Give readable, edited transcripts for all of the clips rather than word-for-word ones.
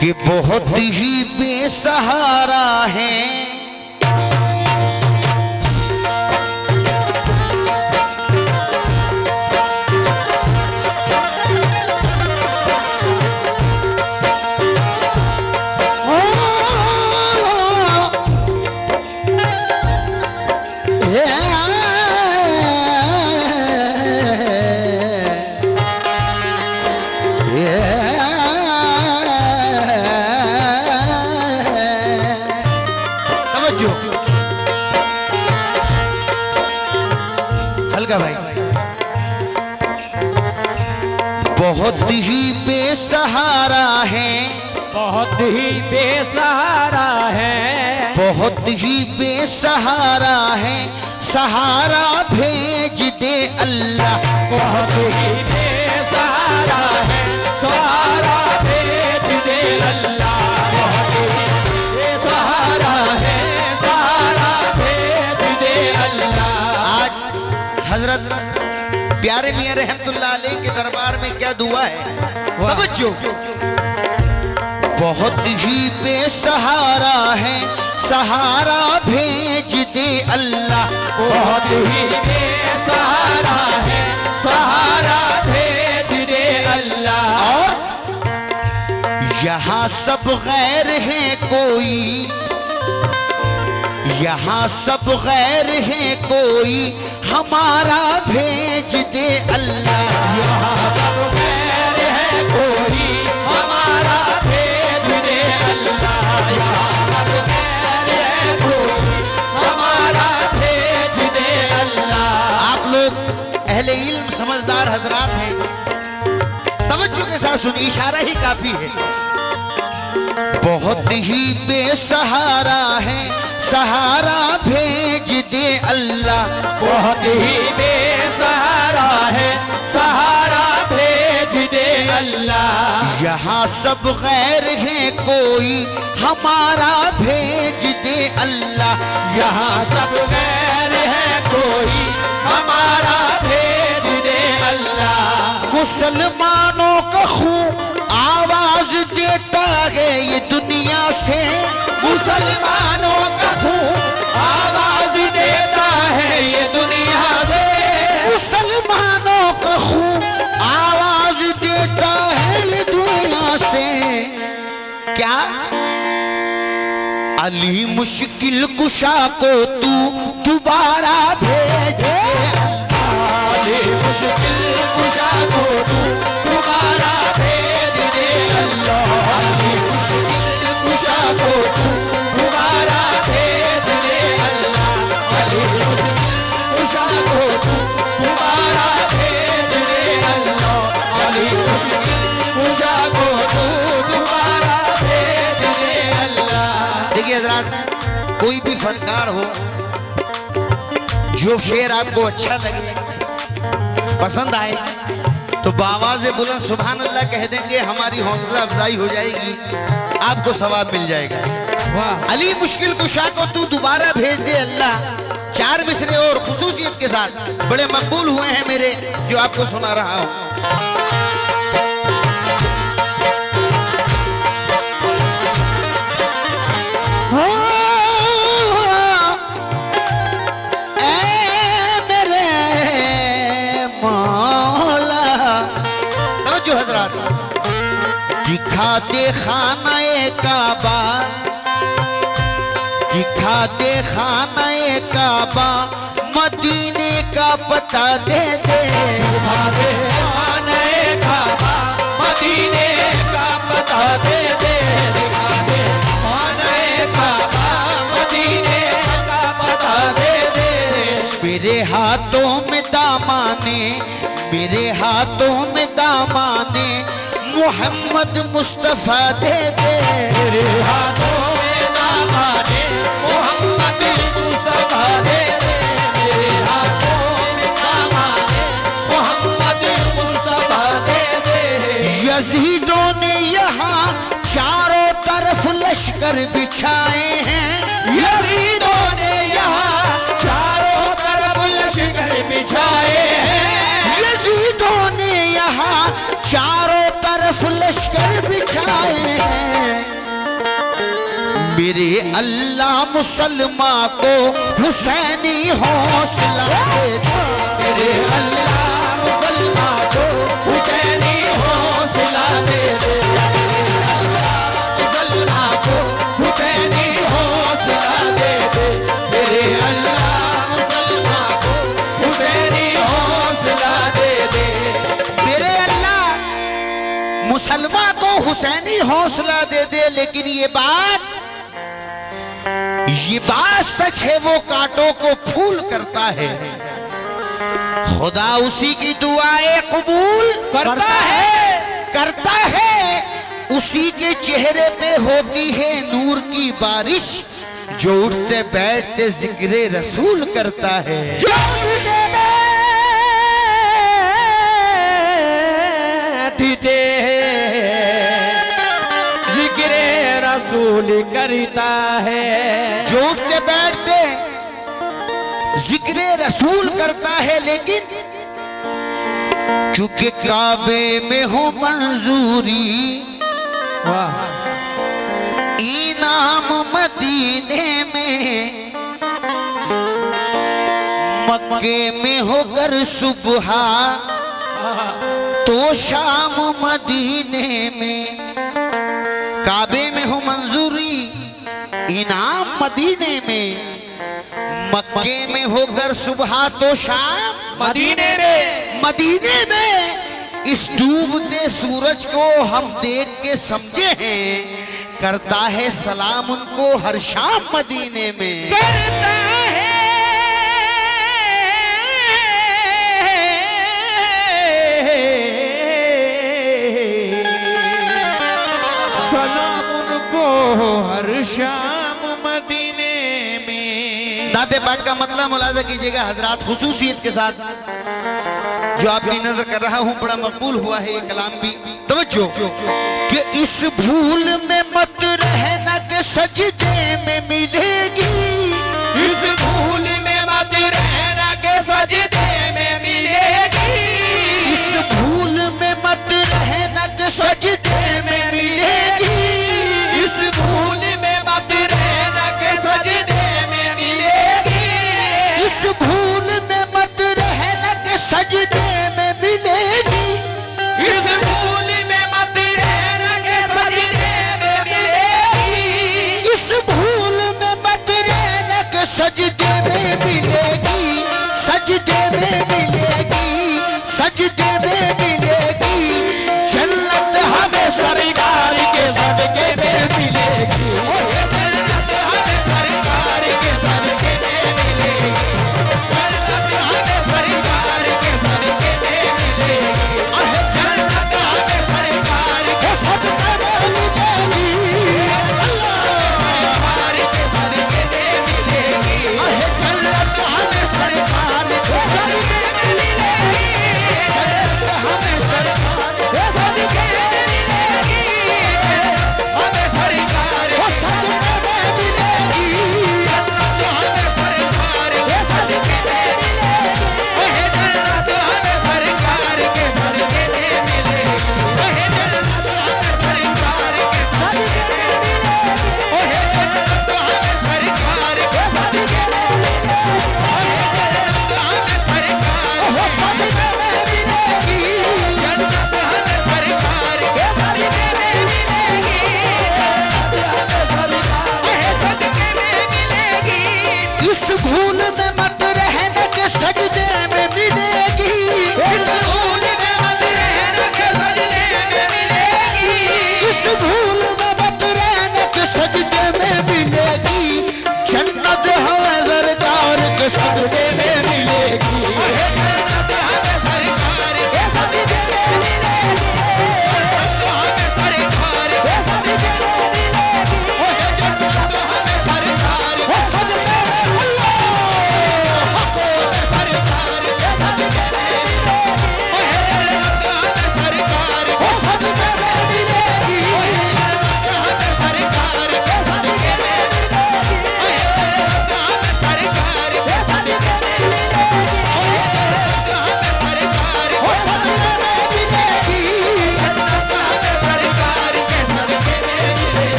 कि बहुत ही बेसहारा है। हल्का भाई, बहुत ही बेसहारा है, बहुत ही बेसहारा है, बहुत ही बेसहारा है, सहारा भेज दे अल्लाह। बहुत ही बेसहारा है, सहारा भेज दे अल्लाह। बहुत ही बेसहारा है, सहारा भेज दे अल्लाह। आज हजरत प्यारे मियां रहमतुल्लाह अलैह के दरबार में क्या दुआ है, समझो। बहुत ही बेसहारा है, सहारा भेज दे अल्लाह। बहुत ही बेसहारा है, सहारा भेज दे अल्लाह। और यहाँ सब गैर है कोई, यहाँ सब गैर है कोई, हमारा भेज दे अल्लाह। यहाँ सब गैर है कोई, हमारा भेज दे अल्लाह। यहाँ सब गैर है कोई, हमारा भेज दे अल्लाह। आप लोग अहले इल्म समझदार हजरात हैं, तवज्जो के साथ सुनिए, इशारा ही काफी है। बहुत ही बेसहारा है, सहारा भेज दे अल्लाह। बहुत ही बेसहारा है, सहारा भेज दे अल्लाह। यहाँ सब गैर है कोई, हमारा भेज दे अल्लाह। यहाँ सब गैर है कोई, हमारा भेज दे अल्लाह। मुसलमानों का खून आवाज देता है ये दुनिया से, मुसलमानों का खून आवाज देता है ये दुनिया से। मुसलमानों का खून आवाज देता है ये दुनिया से। क्या अली मुश्किल कुशा को तू दोबारा भेज दे अल्लाह। अली मुश्किल कुशा को तू दोबारा भेज दे अल्लाह। अली मुश्किल कुशा को तू दोबारा भेज दे अल्लाह। अली मुश्किल कुशा को तू दोबारा भेज दे अल्लाह। अली मुश्किल कुशा को तू दोबारा भेज दे अल्लाह। देखिए हजरात, कोई भी फनकार हो, जो शेर आपको अच्छा लगे, पसंद आए, तो बावाज़े बुलंद सुभान अल्लाह कह देंगे, हमारी हौसला अफजाई हो जाएगी, आपको सवाब मिल जाएगा। वाह। अली मुश्किल कुशा को तू दोबारा भेज दे अल्लाह। 4 मिसरे और खुसूसियत के साथ बड़े मकबूल हुए हैं मेरे, जो आपको सुना रहा हूं। दिखा दे खानाए काबा, दिखा दे खानाए काबा, मदीने का पता दे दे। दिखा दे खानाए काबा, मदीने का पता दे दे। दिखा दे खानाए काबा, मदीने का पता दे दे। मेरे हाथों में दामाने, मेरे हाथों में दामाने, मोहम्मद मुस्तफा दे दे। मेरे हाथों में दामाने, मोहम्मद मुस्तफा दे दे। मेरे हाथों में दामाने, मोहम्मद मुस्तफा दे दे। यजीदों ने यहाँ चारों तरफ लश्कर बिछाए हैं, यजीदों ने यहाँ चारों तरफ लश्कर बिछाए हैं। यजीदों ने यहाँ चारों तरफ लश्कर बिछाए हैं। मेरे अल्लाह मुसलमान को हुसैनी हौसला दे दे। मेरे अल्लाह मुसलमान को हुसैनी हौसला दे दे। मुसलमान को हुसैनी हौसला दे दे। मेरे अल्लाह मुसलमान को हुसैनी हौसला दे दे। मेरे अल्लाह मुसलमान को हुसैनी हौसला दे दे। लेकिन ये बात सच है, वो कांटों को फूल करता है। खुदा उसी की दुआएं कबूल करता है। उसी के चेहरे पे होती है नूर की बारिश, जो उठते बैठते जिक्रे रसूल करता है। जो उठते बैठते जिक्रे रसूल करता है। जो उठते बैठते जिक्रे रसूल करता है। लेकिन चूंकि काबे में हो मंजूरी, इनाम मदीने में, मक्के में होकर सुबह तो शाम मदीने में। काबे में हो मंजूरी, इनाम मदीने में, मक्के में होकर सुबह तो शाम मदीने में। इस डूबते सूरज को हम देख के समझे हैं, करता है सलाम उनको हर शाम मदीने में। करता है सलाम उनको हर शाम मदीने में। दाते पाक का मतलब मुलाजा कीजिएगा हजरात, खुसूसियत के साथ जो आपकी नजर कर रहा हूं, बड़ा मकबूल हुआ है ये कलाम भी। तवज्जो कि इस भूल में मत रहना कि सजदे में मिलेगी। इस भूल में मत रहना के सजदे में मिलेगी। इस भूल में मत रहना कि सजदे में मिलेगी। इस भूल में मत रहना के सजदे में मिलेगी। इस भूल में मत रहना कि सजदे में मिलेगी। इस भूल में मत रहना के सजदे में मिलेगी। इस भूल में मत रहना कि सजदे में मिलेगी। सजदे में मिलेगी, सजदे में मिलेगी। जन्नत हमें सरकार के सदके में मिलेगी। जन्नत हमें सरकार के सदके में मिलेगी। जन्नत हमें सरकार के सदके में मिलेगी। जन्नत हमें सरकार के सदके में मिलेगी। सरकार के सदके में मिलेगी। जन्नत हमें सरकार के सदके में मिलेगी। जन्नत हमें सरकार के सदके में मिलेगी। हमें सरकार वो सदके में मिलेगी। जन्नत हमें सरकार के सदके में मिलेगी। ओहे जन्नत हमें सरकार के सदके में मिलेगी। ओहे जन्नत हमें सरकार के सदके में मिलेगी। ओहे जन्नत हमें सरकार के सदके में मिलेगी। ओहे जन्नत हमें सरकार वो सदके में मिलेगी। जन्नत हमें सरकार के सदके में मिलेगी। ओहे सदके में मिलेगी। इस भूल में मत रहना कि सजदे में मिलेगी। इस भूल में मत रहना के सजदे में मिलेगी। इस भूल में मत रहना कि सजदे में मिलेगी। जन्नत हमें सरकार के सजदे में मिलेगी। ओहे जन्नत हमें सरकार के सदके में मिलेगी। जन्नत हमें सरकार के सदके में मिलेगी। ओहे जन्नत हमें सरकार वो सजदे में अल्लाह सरकार के सदके में मिलेगी। ओहे जन्नत हमें सरकार वो सजदे में मिलेगी। ओहे जन्नत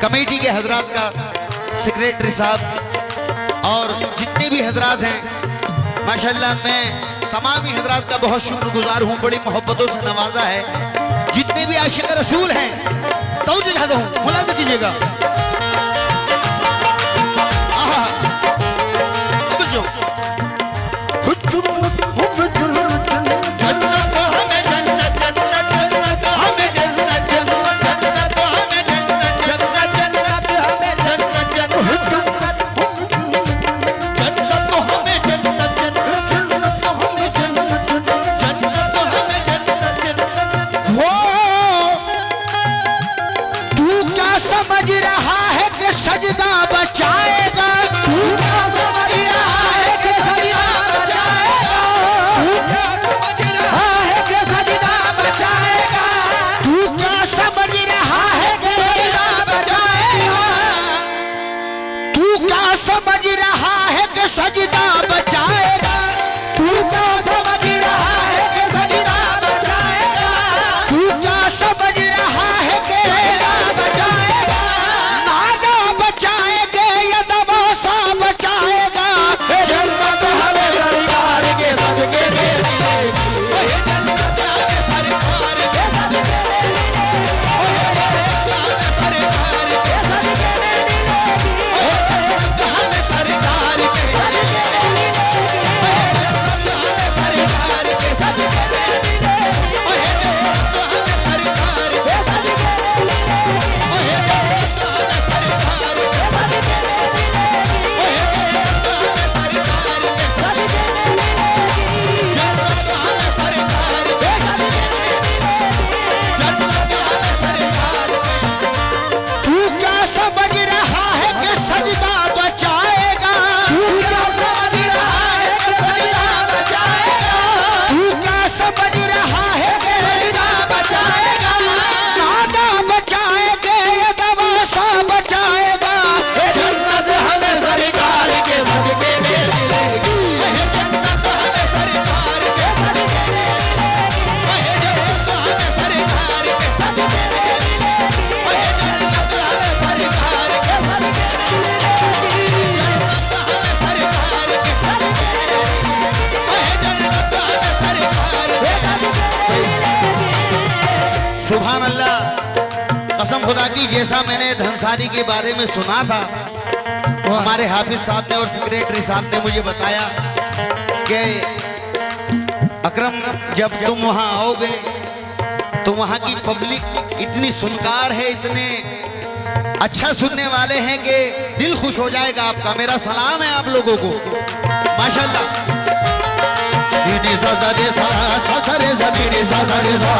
कमेटी के हजरात का, सेक्रेटरी साहब और जितने भी हजरात हैं, माशाल्लाह मैं तमाम ही हजरात का बहुत शुक्रगुजार हूँ। बड़ी मोहब्बतों से नवाजा है। जितने भी आशिक रसूल हैं तो दिखा दो, मुलाज़ा कीजिएगा। समझ रहा है कि सजदा बचाएगा, तू क्या समझ रहा है कि सजदा बचाएगा, तू क्या समझ रहा है कि सजदा बचाएगा, तू क्या समझ रहा है कि सजदा बचाएगा, तू क्या समझ रहा है कि सजदा बचाएगा, तू क्या समझ रहा है कि सजदा बचाएगा, तू क्या समझ रहा है कि सजदा बचाएगा, नादा बचाएगा या दवासा बचाएगा। जन्नत हमें सरकार के सदके दे मिलेगी, ओए जन्नत हमें सरकार के सदके दे मिलेगी, ओए जन्नत हमें सरकार के सदके दे मिलेगी, ओए जन्नत हमें सरकार के सदके दे मिलेगी, ओए जन्नत हमें सरकार के सदके दे मिलेगी, ओए जन्नत हमें सरकार के सदके दे मिलेगी, ओए जन्नत हमें सरकार के सदके दे मिलेगी, ओए जन्नत हमें सरकार के सदके दे मिलेगी, जन्नत हमें सरकार के सदके दे मिलेगी, जन्नत हमें सरकार के। तू क्या समझ रहा है कि सजदा बचाएगा, तू क्या समझ रहा है कि सजदा बचाएगा, तू क्या समझ रहा है कि सजदा बचाएगा, नादा बचाएगा या दवासा बचाएगा। जन्नत हमें सरकार के सदके दे मिलेगी, ओए जन्नत हमें सरकार के सदके दे मिलेगी, ओए जन्नत हमें सरकार के सदके दे मिलेगी, ओए जन्नत हमें सरकार के सदके दे मिलेगी, जन्नत हमें सरकार के सदके दे मिलेगी, ओए जन्नत हमें सरकार के सदके दे मिलेगी। सुभान अल्लाह, कसम खुदा की, जैसा मैंने धनसारी के बारे में सुना था, हमारे हाफिज साहब ने और सेक्रेटरी साहब ने मुझे बताया कि अकरम जब तुम वहां आओगे तो वहां की पब्लिक इतनी सुनकार है, इतने अच्छा सुनने वाले हैं कि दिल खुश हो जाएगा आपका। मेरा सलाम है आप लोगों को, माशाल्लाह। नी सा सा रे सा सा सा रे सा नी सा सा रे सा।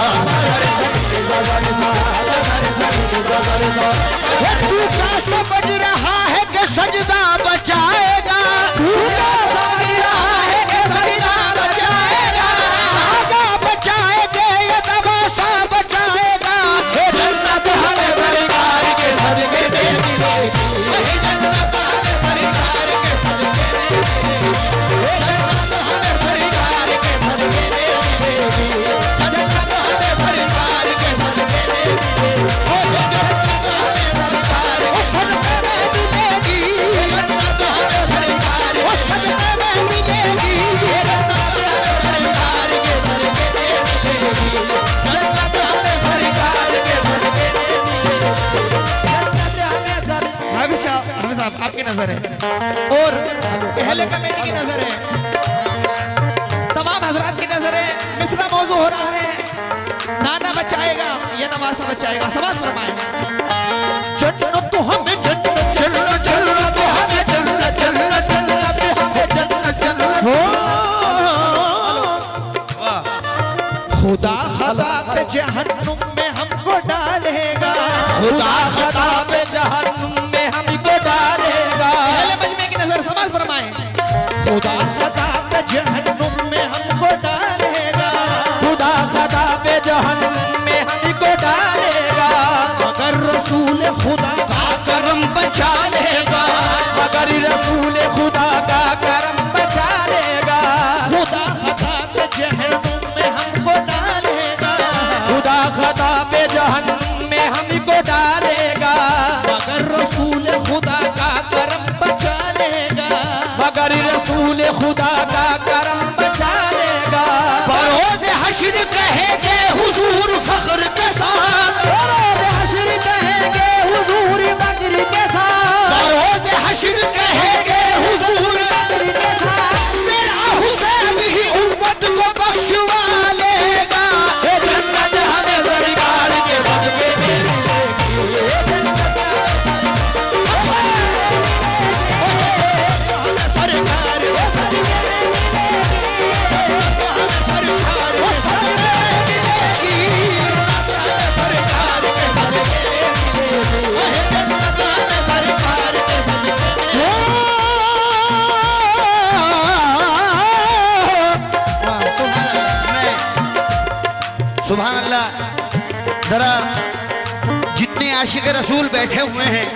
ये तू क्या समझ रहा है कि सजदा बचाएगा, तू क्या समझ रहा है कि सजदा बचाएगा, नादा बचाएगा या दवासा बचाएगा। जन्नत हमें सरकार के सदके दे मिलेगी, ओए जन्नत हमें सरकार के सदके दे मिलेगी, जन्नत हमें सरकार के सदके दे मिलेगी, जन्नत हमें सरकार के सदके दे मिलेगी, ओए जन्नत हमें सरकार वो सदके में मिलेगी, जन्नत हमें सरकार वो सदके में मिलेगी। जन्नत हमें सरकार के सदके दे मिलेगी, जन्नत हमें सरकार के सदके दे मिलेगी। हाफिज साहब आपकी नजर है और अहले कमेटी की नजर है, तमाम हजरात की नजर है। मिसरा मौजू हो रहा है, नाना बचाएगा या नवासा बचाएगा। समाज फरमाए, जन्नत तो हमें जन्नत, जन्नत जन्नत तो हमें जन्नत, जन्नत जन्नत तो हमें जन्नत, जन्नत। वाह, खुदा खता पे जहन्नुम में हमको डालेगा, खुदा खता पे जहन्नुम में हमको डालेगा। पहले मजमे की नजर समाज फरमाए, खुदा खता पे जहन्नुम में हमको डालेगा, खुदा खता पे जहन्नुम में हमको डालेगा, मगर रसूल खुदा का करम बचा लेगा, मगर रसूल खुदा का करम बचा लेगा। खुदा खता पे जहन्नुम में हमको डालेगा, खुदा खता पे जहन्नुम में हमको डालेगा, मगर रसूल खुदा का करम बचा लेगा। बरोज हश्र कहेंगे हुजूर फख्र के साथ, बरोज हश्र कहेंगे हुजूर बकर के साथ, बरोज हश्र कहेंगे हुजूर बकर के साथ। मेरा हुसैन ही उम्मत को बख्शवा लेगा। जन्नत हमें सरकार के सदके मिलेगी। सुभान अल्लाह। जरा जितने आशिक रसूल बैठे हुए हैं,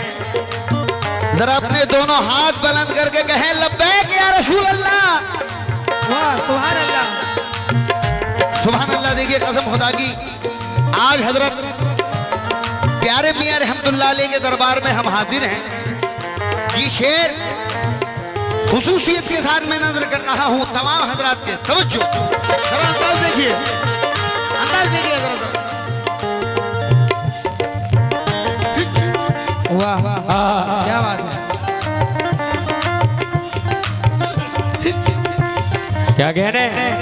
जरा अपने दोनों हाथ बुलंद करके कहें लब्बैक या रसूल अल्लाह। सुभान अल्लाह, सुभान अल्लाह। देखिए कसम खुदा की, आज हजरत प्यारे मियां रहमतुल्लाह अलैह के दरबार में हम हाजिर हैं। ये शेर खुसूसियत के साथ मैं नजर कर रहा हूं तमाम हजरात के। तवज्जो, जरा अंदाज देखिए, अंदाज देखिए जरा जरा। वाह वाह, क्या बात है, क्या कहने हैं।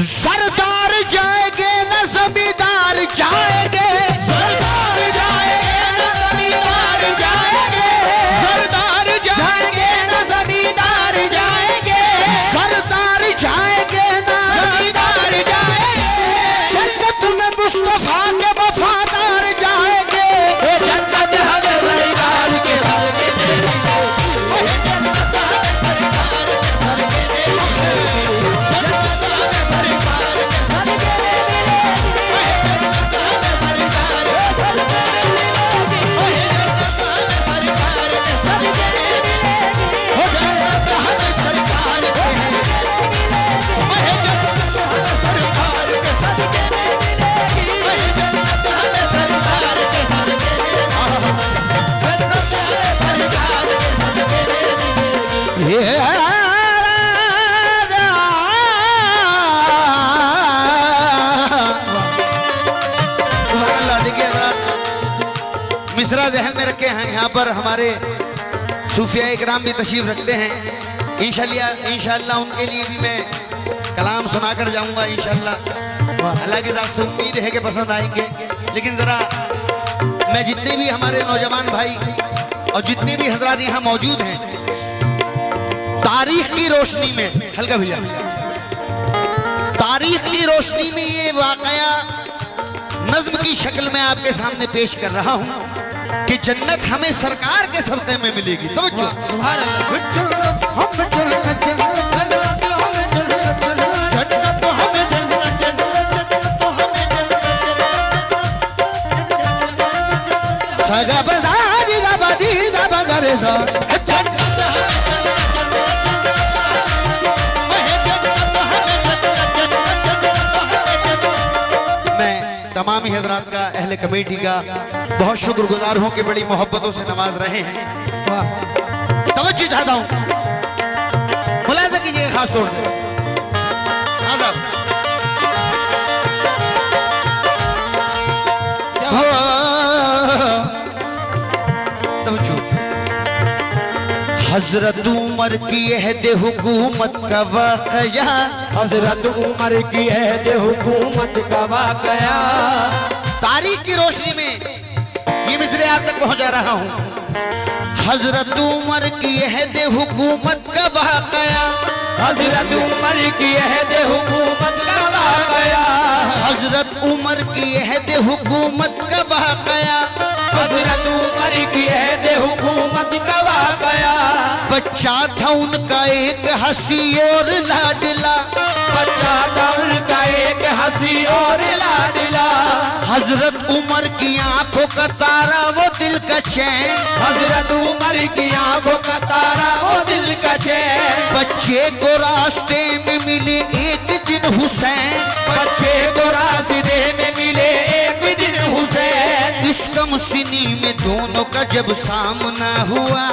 सरदार जाएंगे न जमींदार जाएंगे, सरदार जाएंगे न जमींदार जाएंगे, सरदार जाएंगे न जमींदार जाएंगे, सरदार जाएंगे न जमींदार जाएंगे, जन्नत में मुस्तफा के वफादार जाएंगे। जन्नत हमें सरकार के सदके मिलेगी। जन्नत हमें सरकार के सदके मिलेगी। जन्नत हमें सरकार के सदके मिसरा जहन में रखे हैं। यहाँ पर हमारे सूफिया इकराम भी तशरीफ रखते हैं। इंशाल्लाह उनके लिए भी मैं कलाम सुनाकर जाऊंगा। इंशाल्लाह अल्लाह की ज़ात से उम्मीद है कि पसंद आएंगे। लेकिन ज़रा मैं जितने भी हमारे नौजवान भाई और जितने भी हजरात यहाँ मौजूद हैं, तारीख की रोशनी में, हल्का भैया, तारीख की रोशनी में ये वाकया नज्म की शक्ल में आपके सामने पेश कर रहा हूँ कि जन्नत हमें सरकार के सदक़े में मिलेगी। तवज्जो, सुभान अल्लाह। सगा बजारी दा बदी दा बगरे सा। मैं तमाम ही हजरात का, अहले कमेटी का बहुत शुक्रगुजार हूँ कि बड़ी मोहब्बतों से नवाज रहे हैं। तवज्जो चाहता हूँ, मुलाहिजा कीजिएगा खास तौर से। हजरत उमर की अहद हुकूमत का वाकया, हजरत उमर की अहद हुकूमत का वाकया, तारीख की रोशनी में ये मिसरे आप तक पहुंचा रहा हूँ। हजरत उमर की अहद हुकूमत का वाकया, हजरत उमर की अहद हुकूमत का वाकया, हजरत उमर की अहद हुकूमत का वाकया, हजरत उमर की अहद हुकूमत का वाकया। बच्चा था उनका एक हंसी और लाडला, बच्चा था उनका एक हंसी और लाडला, हजरत उमर की आंखों का तारा वो दिल का चैन, हजरत उमर की आंखों का तारा वो दिल का चैन। बच्चे को रास्ते में मिले एक दिन हुसैन, बच्चे को दोनों का जब सामना हुआ,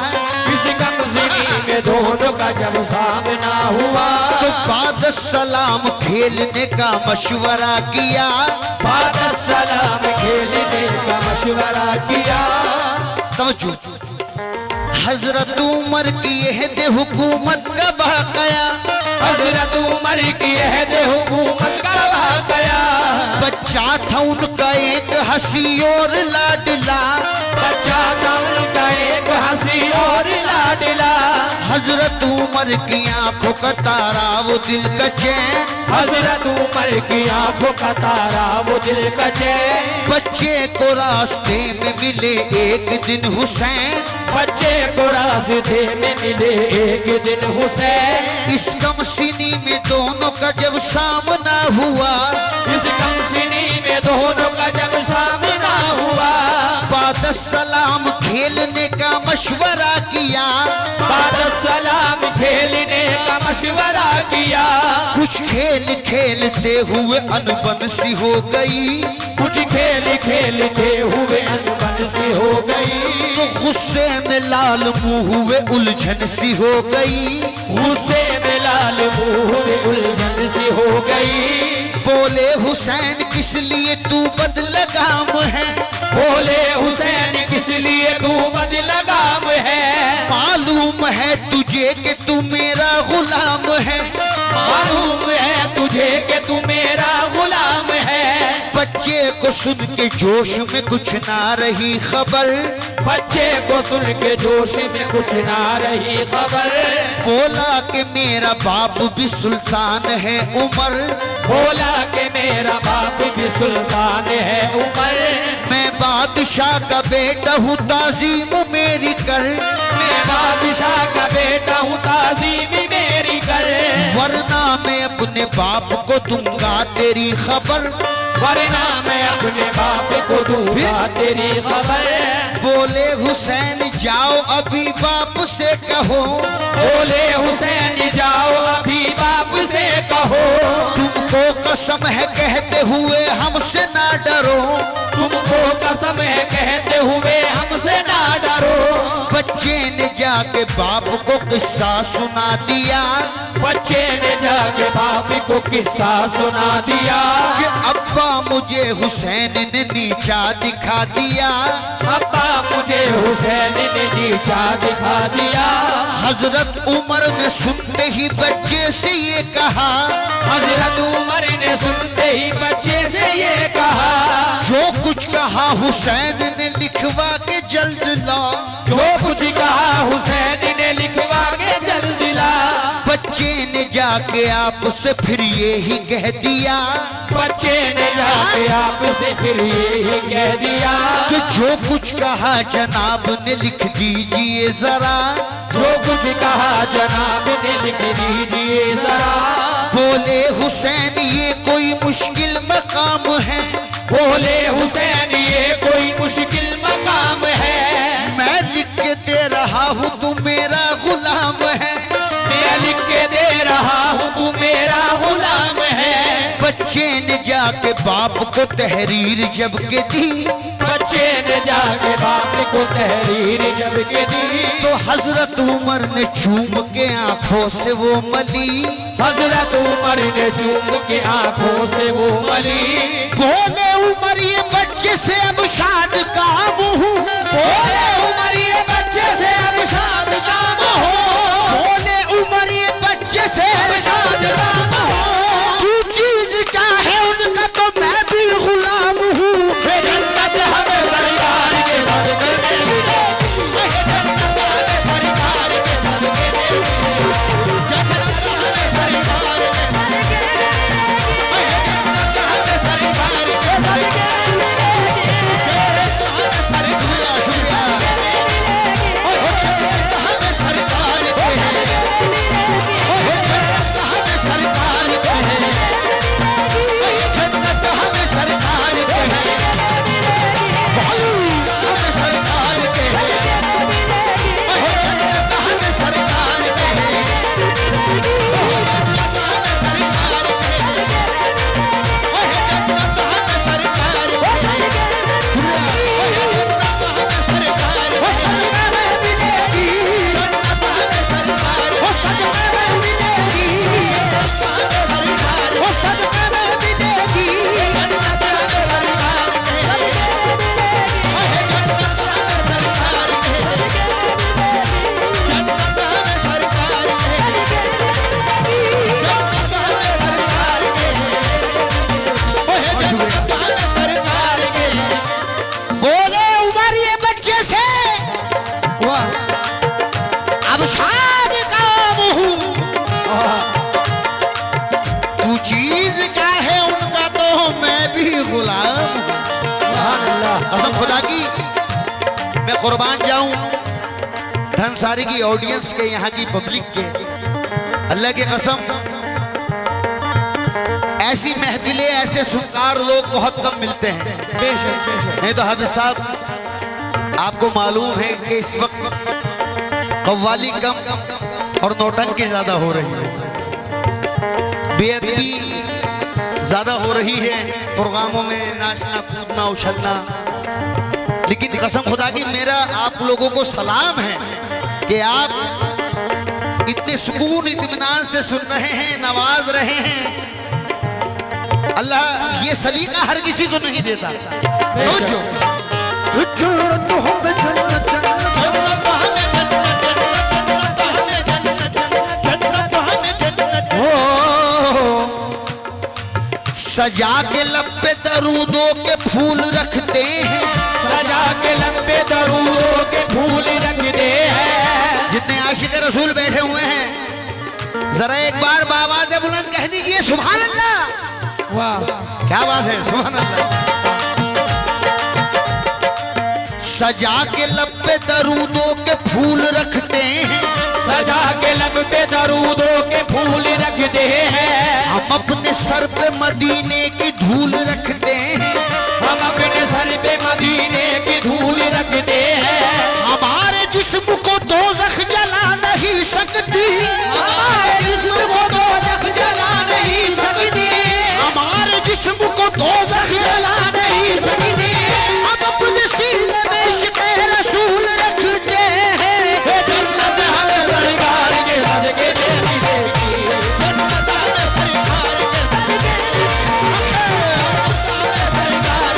इस गमज़नी में दोनों का जब सामना हुआ, तो बाद सलाम खेलने का मशवरा किया। बाद सलाम खेलने का मशवरा किया। तवज्जो, हजरत उमर की अहद हुकूमत का वाक़या, हजरत उमर की अहद हुकूमत का वाक़या, बच्चा था उनका एक हंसी और लाडला, बच्चा था उनका एक हंसी और लाडला, हजरत उमर की आंखों का तारा वो दिल का चैन, हजरत उमर की आंखों का तारा वो दिल का चैन, बच्चे को रास्ते में मिले एक दिन हुसैन, बच्चे को रास्ते में मिले एक दिन हुसैन, इस कमसिनी में दोनों का जब सामना हुआ, इस कमसिनी में दोनों का जब सामना हुआ, बाद सलाम खेलने का मशवरा किया, बाद सलाम खेलने का मशवरा किया, कुछ खेल खेलते हुए अनबन सी हो गई, कुछ खेल खेलते हुए अनबन सी हो गई, तो गुस्से में लाल मुंह हुए उलझन सी हो गई, गुस्से में लाल मुंह उलझन सी हो गई, बोले हुसैन किस लिए तू बदलगाम है, बोले हुसैन किस लिए तू बदलगाम है, मालूम है तुझे कि तू मेरा गुलाम है, मालूम है तुझे कि तू मेरा गुलाम है, बच्चे को सुन के जोश में कुछ ना रही खबर, बच्चे को सुन के जोश में कुछ ना रही खबर, बोला कि मेरा बाप भी सुल्तान है उमर, बोला कि मेरा बाप भी सुल्तान है उमर, मैं बादशाह का बेटा हूँ ताजीम मेरी कर, मैं बादशाह का बेटा हूँ ताज़ीम मेरी कर, वरना मैं अपने बाप को दूंगा तेरी खबर, वरना मैं अपने बाप को दूंगा तेरी खबर, बोले हुसैन जाओ अभी बाप से कहो, बोले हुसैन जाओ अभी बाप से कहो, तुमको कसम है कहते हुए हमसे ना डरो, तुमको कसम है कहते हुए हमसे ना डरो, बच्चे ने जाके बाप को किस्सा सुना दिया, बच्चे ने जाके बाप को किस्सा सुना दिया, कि अब्बा मुझे हुसैन ने नीचा दिखा दिया, अब्बा मुझे हुसैन ने नीचा दिखा दिया, हजरत उमर ने सुनते ही बच्चे से ये कहा, हजरत उमर ने सुनते ही बच्चे से ये कहा, जो कुछ कहा हुसैन ने लिखवा के जल्द ला, जो कुछ कहा हुसैन ने लिखवा के जल्द ला, बच्चे ने जाके आपसे फिर ये ही कह दिया, बच्चे ने जाके आपसे फिर यही कह दिया, कि जो कुछ कहा जनाब ने लिख दीजिए जरा, जो कुछ कहा जनाब ने लिख दीजिए जरा, बोले हुसैन ये कोई मुश्किल मकाम है, बोले हुसैन ये कोई मुश्किल मकाम है, मैं लिख के दे रहा हूँ तू मेरा गुलाम है, मैं लिख के दे रहा हूँ तू मेरा गुलाम है, बच्चे ने जाके बाप को तहरीर जब के दी, बच्चे ने जाके बाप को तहरीर जब के दी, तो हजरत उमर ने चूम के आंखों से वो मली, हजरत उमर ने चूम के आंखों से वो मली, बोले उमर ये बच्चे से अब शाद काम हूँ, बोले उमर ये बच्चे से अब शाद काम हो, बोले उमर ये बच्चे से अब शाद काम हो, तू चीज क्या है उनका तो मैं भी गुलाम हूँ, वे जन्नत हमें सरकार के सदके में मिले, वे जन्नत हमें सरकार के सदके में मिले, जन्नत हमें सरकार के सदके में मिले, वे जन्नत हमें सरकार के सदके में मिले, गुलाम हूँ। कसम खुदा की मैं कुर्बान जाऊं धनसारी की ऑडियंस के, यहाँ की पब्लिक के, अल्लाह की कसम ऐसी महफिलें, ऐसे सुनकार लोग बहुत कम मिलते हैं। नहीं तो हाफिज साहब आपको मालूम है कि इस वक्त कव्वाली कम और नौटंकी ज्यादा हो रही है, बेअदबी ज्यादा हो रही है, प्रोग्रामों में नाचना कूदना उछलना। लेकिन कसम खुदा की मेरा आप लोगों को सलाम है कि आप इतने सुकून इत्मीनान से सुन रहे हैं, नवाज रहे हैं। अल्लाह ये सलीका हर किसी को नहीं देता। सजा के लब पे दरूदों के फूल रखते हैं, सजा के लब पे दरूदों के फूल रखते हैं। जितने आशिक रसूल बैठे हुए हैं जरा एक बार बाबा से बुलंद कह दीजिए सुभान अल्लाह। वाह क्या बात है, सुभान अल्लाह। सजा के लब पे दरूदों के फूल रखते हैं, सजा के लब पे दरूदों के फूल रखते हैं। हम अपने सर पे मदीने की धूल रखते हैं, हम अपने सर पे मदीने की धूल रखते हैं। हमारे जिस्म को दोज़ख जला नहीं सकती, हमारे जिस्म को दोज़ख जला नहीं सकती, हमारे जिस्म को दोज़ख जला नहीं सकती। हम अपने सीने में इश्क़-ए रसूल रखते हैं। जन्नत हमें सरकार के सदके में मिलेगी, जन्नत हमें सरकार के सदके में मिलेगी,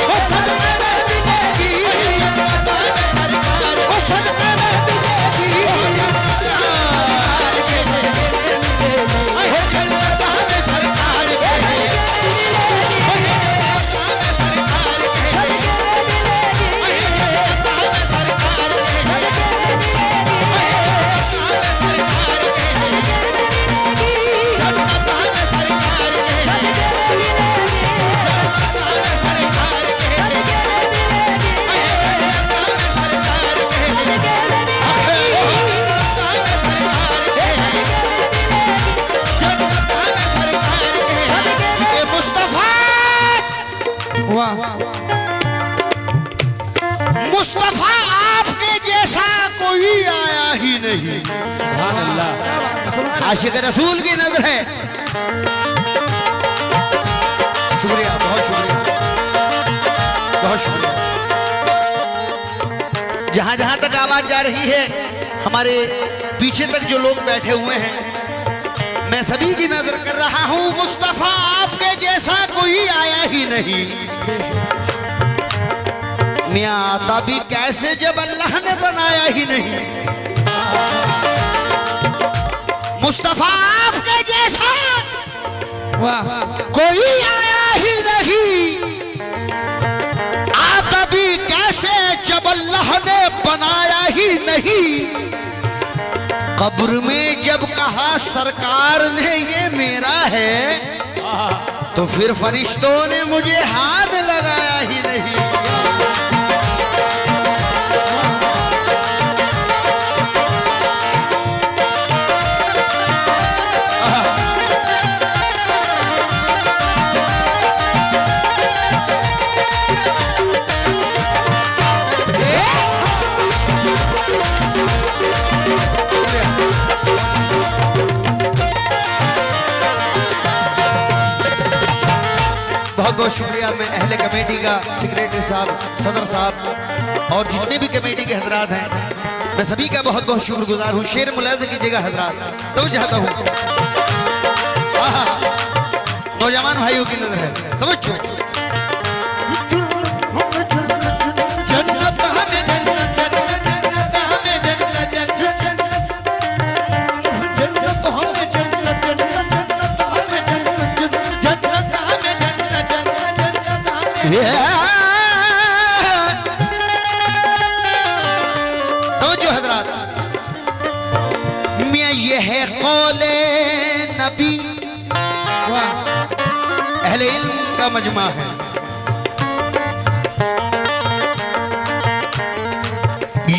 वो सदके में मिलेगी, जन्नत हमें सरकार वो सदके में मिलेगी, वो जन्नत हमें सरकार के मुस्तफा आपके जैसा कोई आया ही नहीं। सुभान अल्लाह। आशिक रसूल की नजर है। शुक्रिया, बहुत शुक्रिया, बहुत शुक्रिया। जहां जहां तक आवाज जा रही है, हमारे पीछे तक जो लोग बैठे हुए हैं, मैं सभी की नजर कर रहा हूं। मुस्तफा आपके जैसा कोई आया ही नहीं। मियां आता भी कैसे जब अल्लाह ने बनाया ही नहीं। मुस्तफा आपके जैसा कोई आया ही नहीं। आता भी कैसे जब अल्लाह ने बनाया ही नहीं। कब्र में जब कहा सरकार ने ये मेरा है, तो फिर फरिश्तों ने मुझे हाथ लगाया ही नहीं। बहुत बहुत शुक्रिया मैं अहले कमेटी का, सेक्रेटरी साहब, सदर साहब और जितने भी कमेटी के हजरात हैं, मैं सभी का बहुत बहुत शुक्रगुजार हूँ। शेर मुलाज़ा कीजिएगा हजरात, तो चाहता हूँ नौजवान भाइयों की नजर है, तवज्जो। जन्नत हमें जन्नत, जन्नत हमें जन्नत, जन्नत हमें जन्नत, जन्नत हमें जन्नत, जन्नत हमें जन्नत, जन्नत हमें। तवज्जो हजरात, मियां ये है कौले नबी, अहले इल्म का मजमा है।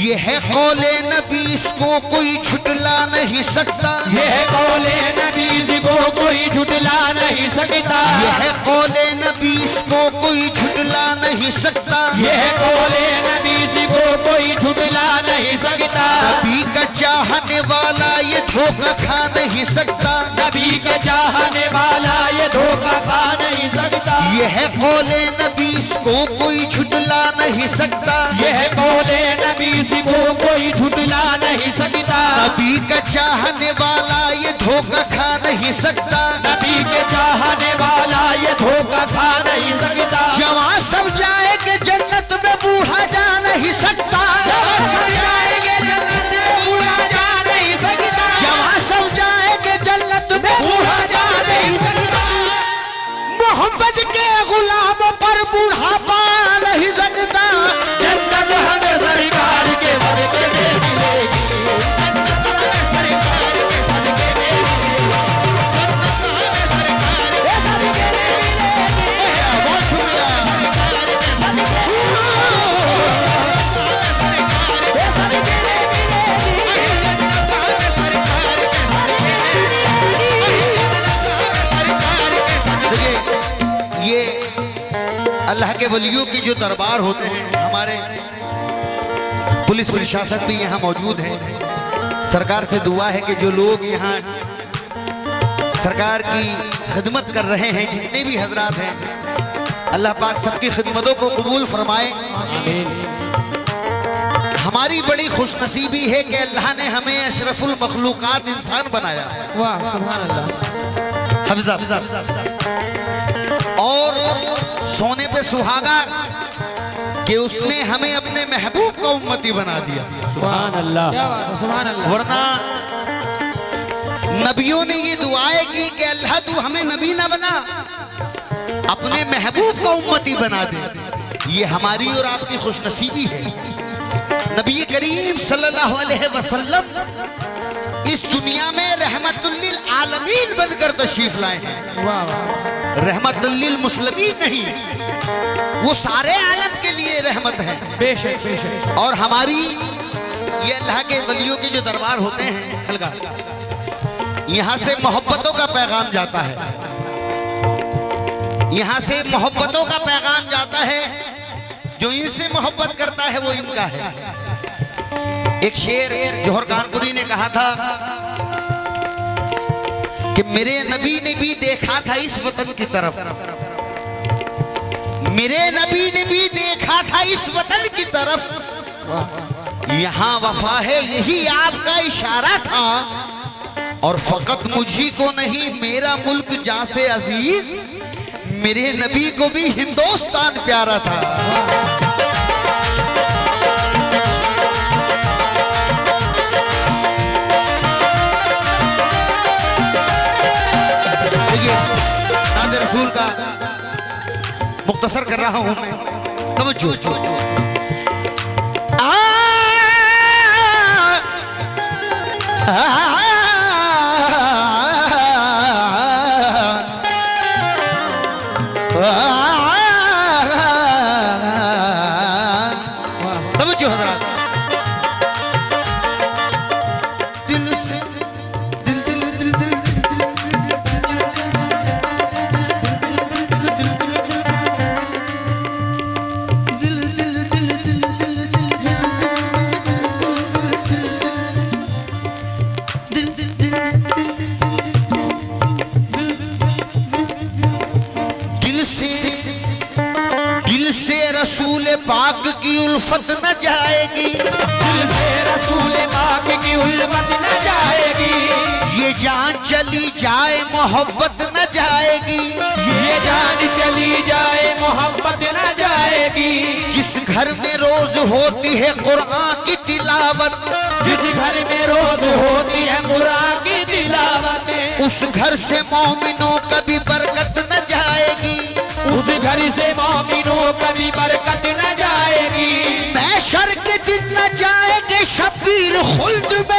ये है कौले नबी, इसको कोई झुटला नहीं सकता। ये है कौले नबी, इसको कोई झुटला नहीं सकता। ये है कौले नबी, इसको कोई झुटला नहीं सकता। ये है कौले नबी, इसको कोई झुटला नहीं सकता। नबी का चाहने वाला ये धोखा खा नहीं सकता। नबी का चाहने वाला ये धोखा खा नहीं सकता। ये है कौले नबी, इसको कोई झुटला नहीं सकता। ये है कौले नबी, इसको कोई झुटला नहीं सकता। नबी का चाहने वाला ये धोखा खा नहीं सकता। नबी के चाहने वाला ये धोखा खा नहीं सकता। जवान सब जाएंगे जन्नत में, बूढ़ा जा नहीं सकता। जवान जाएंगे जन्नत में, बूढ़ा जा नहीं सकता। जवान सब जाएंगे जन्नत में, बूढ़ा जा नहीं सकता। मोहम्मद के गुलाम पर बूढ़ा पा नहीं सकता। जन्नत हमें सरकार के सदके में मिलेगी। जन्नत हमें सरकार के सदके में मिलेगी। जन्नत हमें सरकार के सदके में मिलेगी। बहुत शुक्रिया। देखिए, ये अल्लाह के वलियों की जो दरबार होते हैं, हमारे पुलिस प्रशासन भी यहाँ मौजूद है। सरकार से दुआ है कि जो लोग यहाँ सरकार की खिदमत कर रहे हैं, जितने भी हजरात हैं, अल्लाह पाक सबकी खिदमतों को कबूल फरमाए। हमारी बड़ी खुशनसीबी है कि अल्लाह ने हमें अशरफुल मखलूकात इंसान बनाया। वाह सुभान अल्लाह। हफ्जा और सोने पे सुहागा कि उसने हमें अपने महबूब का उम्मती बना दिया। सुभान अल्लाह, क्या बात है, सुभान अल्लाह। वरना नबियों ने ये दुआएं की कि अल्लाह तू हमें नबी ना बना, अपने महबूब का उम्मती बना दे। ये हमारी और आपकी खुशनसीबी है। नबी करीम सल्लल्लाहु अलैहि वसल्लम इस दुनिया में रहमतुल लिल आलमीन बनकर तशरीफ लाए हैं। वाह वाह, रहमतुल लिल मुस्लिमीन नहीं, वो सारे आलम के लिए रहमत है। बेशक बेशक। और हमारी ये अल्लाह के वलियों के जो दरबार होते हैं हल्का, यहाँ से मोहब्बतों का पैगाम जाता है। यहाँ से मोहब्बतों का पैगाम जाता है। जो इनसे मोहब्बत करता है वो इनका है। एक शेर जौहर कानपुरी ने कहा था कि मेरे नबी ने भी देखा था इस वतन की तरफ, मेरे नबी ने भी देखा था इस वतन की तरफ। यहाँ वफा है यही आपका इशारा था, और फकत मुझी को नहीं मेरा मुल्क जा से अजीज, मेरे नबी को भी हिंदुस्तान प्यारा था। नाज़ रसूल का मुख्तसर कर रहा हूं मैं, तवज्जो। तवज्जो हज़रात, दिल से दिल दिल दिल दिल रसूल पाक की उल्फत न जाएगी, दिल से रसूल पाक की उल्फत न जाएगी। ये जान चली जाए मोहब्बत न जाएगी, ये जान चली जाए मोहब्बत न जाएगी। जिस घर में रोज होती है कुरान की तिलावत, जिस घर में रोज होती है कुरान की तिलावत, उस घर से मोमिनों कभी बरकत न जाएगी, उस घर से मोमिनों कभी बरकत न जाएगी। महशर के दिन न जाएंगे शब्बीर खुल्द में,